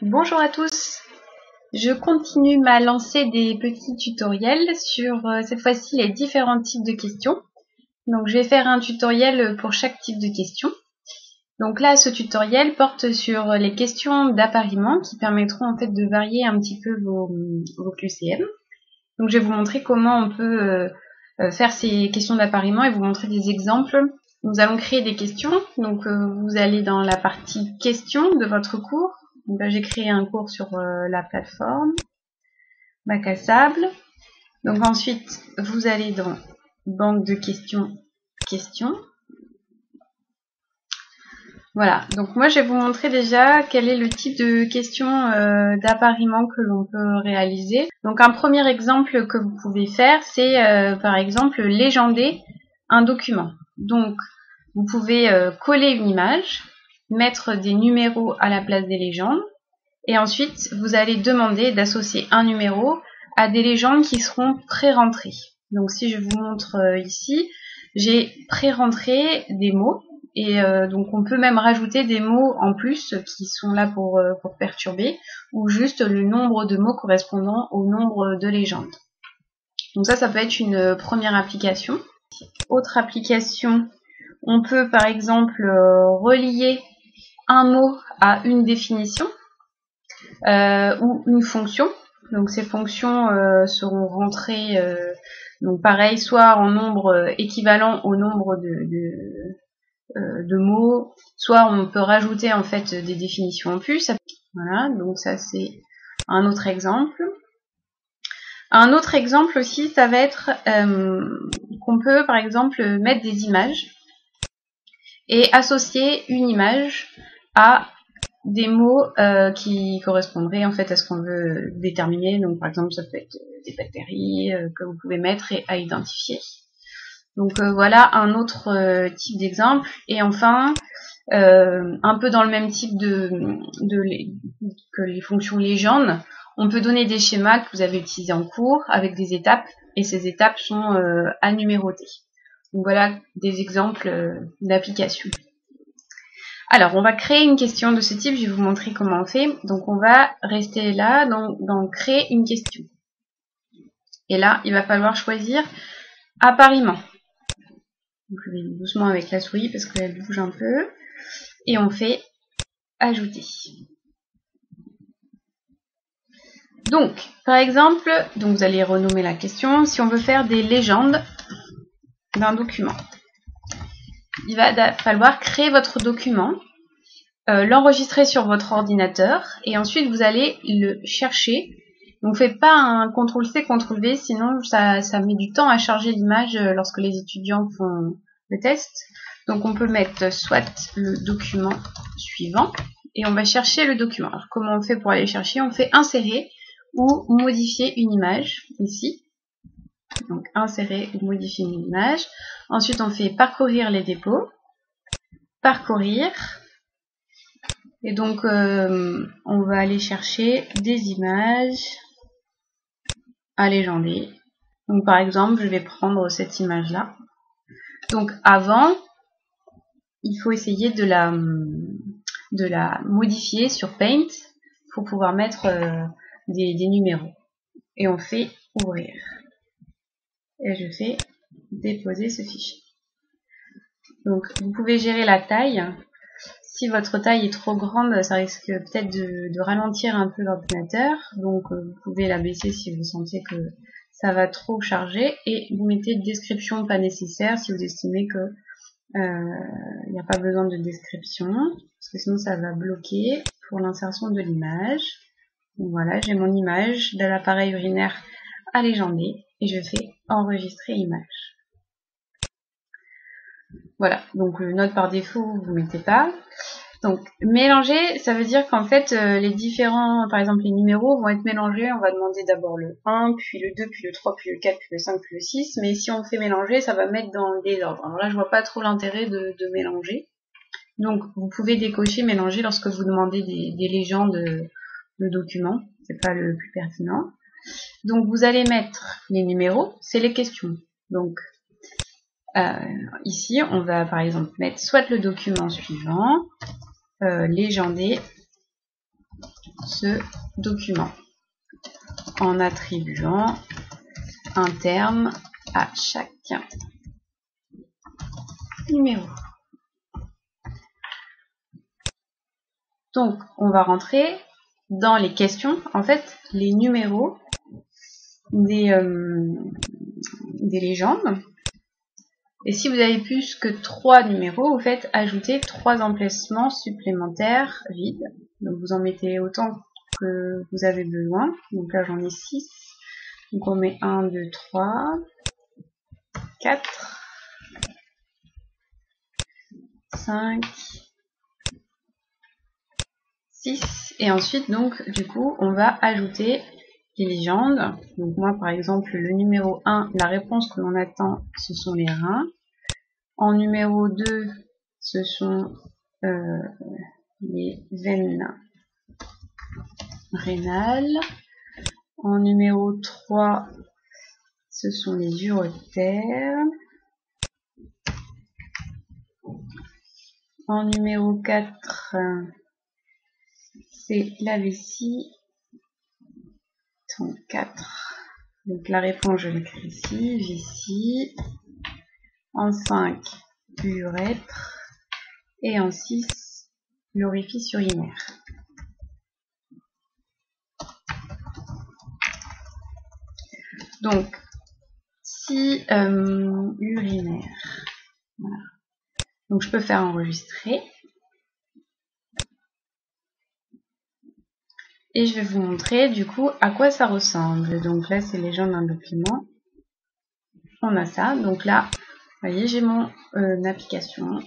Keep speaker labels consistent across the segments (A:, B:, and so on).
A: Bonjour à tous, je continue ma lancée des petits tutoriels sur cette fois-ci les différents types de questions. Donc je vais faire un tutoriel pour chaque type de question. Donc là ce tutoriel porte sur les questions d'appariement qui permettront en fait de varier un petit peu vos QCM. Donc je vais vous montrer comment on peut faire ces questions d'appariement et vous montrer des exemples. Nous allons créer des questions, donc vous allez dans la partie questions de votre cours. Donc là j'ai créé un cours sur la plateforme Bac à sable. Donc ensuite vous allez dans banque de questions. Voilà, donc moi je vais vous montrer déjà quel est le type de questions d'appariement que l'on peut réaliser. Donc un premier exemple que vous pouvez faire, c'est par exemple légender un document. Donc vous pouvez coller une image, mettre des numéros à la place des légendes, et ensuite vous allez demander d'associer un numéro à des légendes qui seront pré-rentrées. Donc si je vous montre ici, j'ai pré-rentré des mots. Et donc on peut même rajouter des mots en plus qui sont là pour perturber, ou juste le nombre de mots correspondant au nombre de légendes. Donc ça peut être une première application. Autre application, on peut par exemple relier un mot à une définition ou une fonction. Donc ces fonctions seront rentrées, donc pareil, soit en nombre équivalent au nombre de mots, soit on peut rajouter en fait des définitions en plus. Voilà, donc ça c'est un autre exemple. Un autre exemple aussi, ça va être qu'on peut par exemple mettre des images et associer une image à des mots qui correspondraient en fait à ce qu'on veut déterminer. Donc par exemple ça peut être des bactéries que vous pouvez mettre et à identifier. Donc voilà un autre type d'exemple. Et enfin, un peu dans le même type que les fonctions légendes, on peut donner des schémas que vous avez utilisés en cours avec des étapes, et ces étapes sont à numéroter. Donc voilà des exemples d'applications. Alors on va créer une question de ce type, je vais vous montrer comment on fait. Donc on va rester là dans créer une question. Et là il va falloir choisir appariement. Donc je vais doucement avec la souris parce qu'elle bouge un peu. Et on fait ajouter. Donc, par exemple, vous allez renommer la question. Si on veut faire des légendes d'un document, il va falloir créer votre document, l'enregistrer sur votre ordinateur et ensuite vous allez le chercher. Donc faites pas un CTRL-C, CTRL-V, sinon ça met du temps à charger l'image lorsque les étudiants font le test. Donc on peut mettre soit le document suivant et on va chercher le document. Alors comment on fait pour aller chercher? On fait insérer ou modifier une image ici. Donc insérer ou modifier une image. Ensuite on fait parcourir les dépôts. Parcourir. Et donc on va aller chercher des images à légender. Donc par exemple je vais prendre cette image là. Donc avant il faut essayer de la modifier sur Paint pour pouvoir mettre des numéros. Et on fait ouvrir. Et je fais déposer ce fichier. Donc vous pouvez gérer la taille. Si votre taille est trop grande, ça risque peut-être de ralentir un peu l'ordinateur. Donc vous pouvez la baisser si vous sentez que ça va trop charger. Et vous mettez description pas nécessaire si vous estimez que il n'y a pas besoin de description, parce que sinon ça va bloquer pour l'insertion de l'image. Donc voilà, j'ai mon image de l'appareil urinaire à légender et je fais enregistrer image. Voilà, donc le note par défaut vous ne mettez pas. Donc mélanger, ça veut dire qu'en fait les différents, par exemple les numéros vont être mélangés. On va demander d'abord le 1, puis le 2, puis le 3, puis le 4, puis le 5, puis le 6. Mais si on fait mélanger, ça va mettre dans le désordre. Alors là je vois pas trop l'intérêt de mélanger. Donc vous pouvez décocher mélanger lorsque vous demandez des légendes de documents. C'est pas le plus pertinent. Donc vous allez mettre les numéros, c'est les questions. Donc ici on va par exemple mettre soit le document suivant, légender ce document en attribuant un terme à chaque numéro. Donc, on va rentrer dans les questions, en fait, les numéros des légendes. Et si vous avez plus que 3 numéros, vous faites ajouter 3 emplacements supplémentaires vides. Donc, vous en mettez autant que vous avez besoin. Donc là, j'en ai 6. Donc, on met 1, 2, 3, 4, 5, 6. Et ensuite, donc, du coup, on va ajouter les légendes. Donc moi, par exemple, le numéro 1, la réponse que l'on attend, ce sont les reins. En numéro 2, ce sont les veines rénales. En numéro 3, ce sont les uretères. En numéro 4, c'est la vessie. Donc 4. Donc la réponse, je l'écris ici, vessie. En 5, urètre. Et en 6, l'orifice urinaire. Donc, si urinaire, voilà. Donc je peux faire enregistrer. Et je vais vous montrer du coup à quoi ça ressemble. Donc là, c'est les légendes d'un document. On a ça. Donc là, vous voyez, j'ai mon application.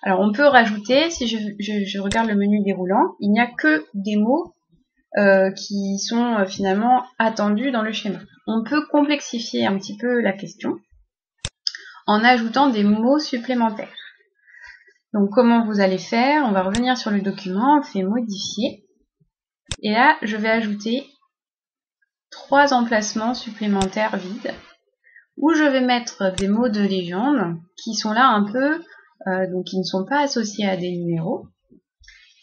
A: Alors on peut rajouter, si je regarde le menu déroulant, il n'y a que des mots qui sont finalement attendus dans le schéma. On peut complexifier un petit peu la question en ajoutant des mots supplémentaires. Donc comment vous allez faire? On va revenir sur le document, on fait modifier. Et là, je vais ajouter 3 emplacements supplémentaires vides où je vais mettre des mots de légende qui sont là un peu, donc qui ne sont pas associés à des numéros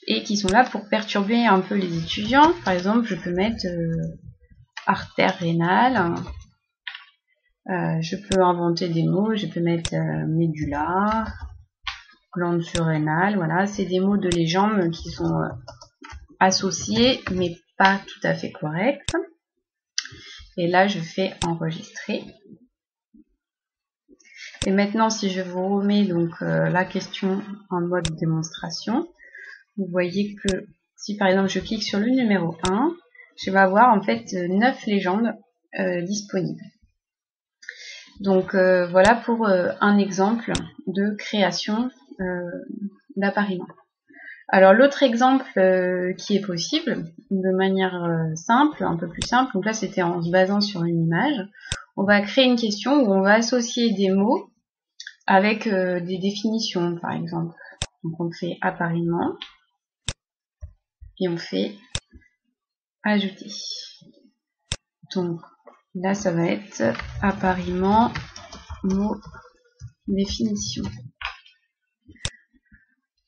A: et qui sont là pour perturber un peu les étudiants. Par exemple, je peux mettre artère rénale, je peux inventer des mots, je peux mettre médulla, glande surrénale, voilà, c'est des mots de légende qui sont associés mais pas tout à fait corrects. Et là, je fais enregistrer. Et maintenant, si je vous remets donc la question en mode démonstration, vous voyez que si par exemple je clique sur le numéro 1, je vais avoir en fait 9 légendes disponibles. Donc voilà pour un exemple de création d'appariement. Alors l'autre exemple qui est possible de manière simple, un peu plus simple, donc là c'était en se basant sur une image, on va créer une question où on va associer des mots avec des définitions par exemple. Donc on fait appariement et on fait ajouter. Donc là ça va être appariement mot définition.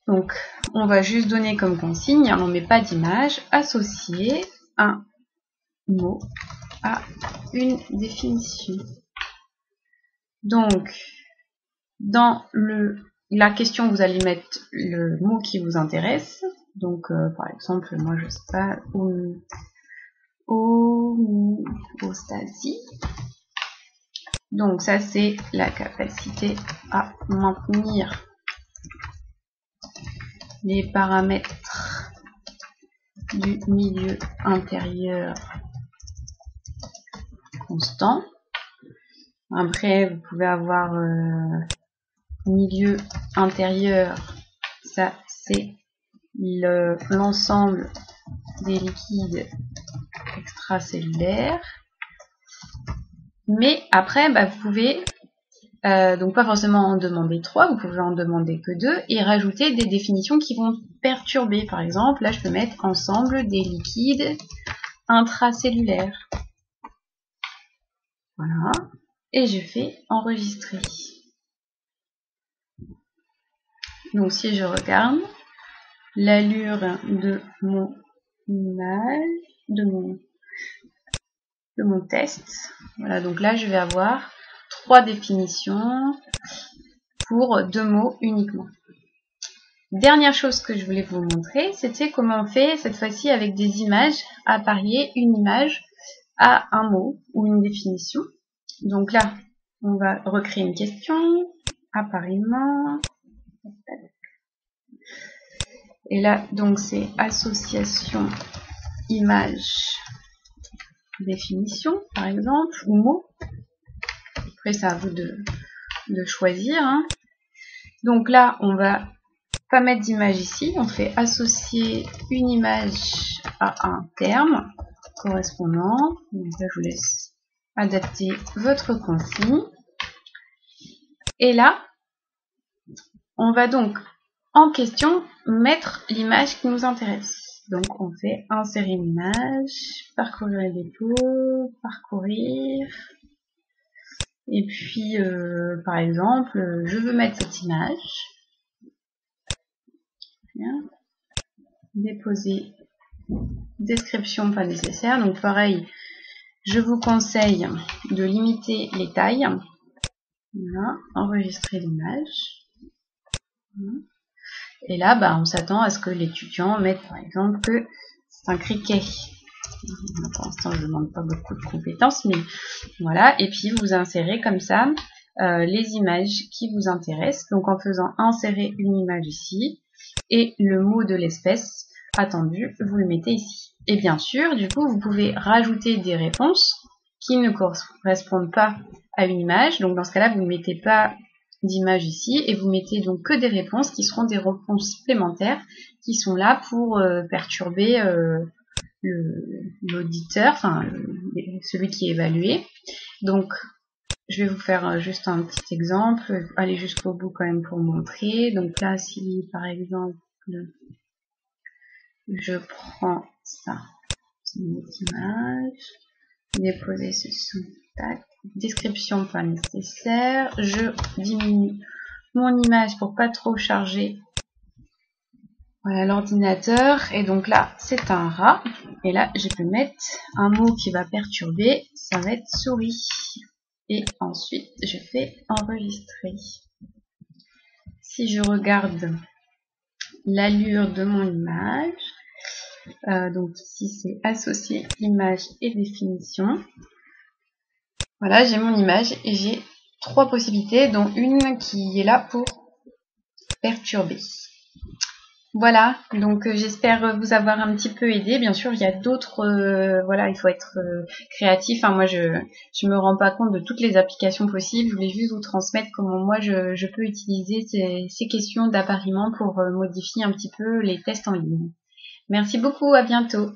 A: Donc on va juste donner comme consigne, on ne met pas d'image, associer un mot à une définition. Donc dans la question, vous allez mettre le mot qui vous intéresse. Donc par exemple, moi je sais pas, homéostasie. Donc ça c'est la capacité à maintenir les paramètres du milieu intérieur constant. Après, vous pouvez avoir milieu intérieur, ça c'est l'ensemble des liquides extracellulaires. Mais après, vous pouvez donc pas forcément en demander 3, vous pouvez en demander que 2 et rajouter des définitions qui vont perturber. Par exemple, là je peux mettre ensemble des liquides intracellulaires. Voilà. Et je fais enregistrer. Donc si je regarde, l'allure de mon image de mon test. Voilà, donc là je vais avoir 3 définitions pour 2 mots uniquement. Dernière chose que je voulais vous montrer, c'était comment on fait cette fois-ci avec des images, à parier une image à un mot ou une définition. Donc là, on va recréer une question, appariement. Et là, donc c'est association image définition, par exemple, ou mot. Après, c'est à vous de choisir. Hein. Donc là, on va pas mettre d'image ici. On fait associer une image à un terme correspondant. Donc là, je vous laisse adapter votre consigne. Et là, on va donc en question mettre l'image qui nous intéresse. Donc on fait insérer une image, parcourir les dépôts, parcourir. Et puis par exemple, je veux mettre cette image. Bien. Déposer. Description pas nécessaire. Donc pareil, je vous conseille de limiter les tailles. Voilà. Enregistrer l'image. Voilà. Et là, bah, on s'attend à ce que l'étudiant mette par exemple que c'est un criquet. Pour l'instant, je ne demande pas beaucoup de compétences, mais voilà. Et puis, vous insérez comme ça les images qui vous intéressent. Donc, en faisant insérer une image ici et le mot de l'espèce attendu, vous le mettez ici. Et bien sûr, du coup, vous pouvez rajouter des réponses qui ne correspondent pas à une image. Donc, dans ce cas-là, vous ne mettez pas d'image ici et vous mettez donc que des réponses qui seront des réponses supplémentaires qui sont là pour perturber l'auditeur, enfin celui qui est évalué. Donc je vais vous faire juste un petit exemple, aller jusqu'au bout quand même pour montrer. Donc là, si par exemple je prends ça, c'est une image, déposer ce son, tac, description pas nécessaire, je diminue mon image pour pas trop charger voilà, l'ordinateur. Et donc là, c'est un rat. Et là, je peux mettre un mot qui va perturber. Ça va être souris. Et ensuite, je fais enregistrer. Si je regarde l'allure de mon image, donc ici, c'est associer image et définition. Voilà, j'ai mon image et j'ai 3 possibilités, dont une qui est là pour perturber. Voilà, donc j'espère vous avoir un petit peu aidé. Bien sûr, il y a d'autres, voilà, il faut être créatif. Hein, moi, je me rends pas compte de toutes les applications possibles. Je voulais juste vous transmettre comment moi je peux utiliser ces questions d'appariement pour modifier un petit peu les tests en ligne. Merci beaucoup, à bientôt.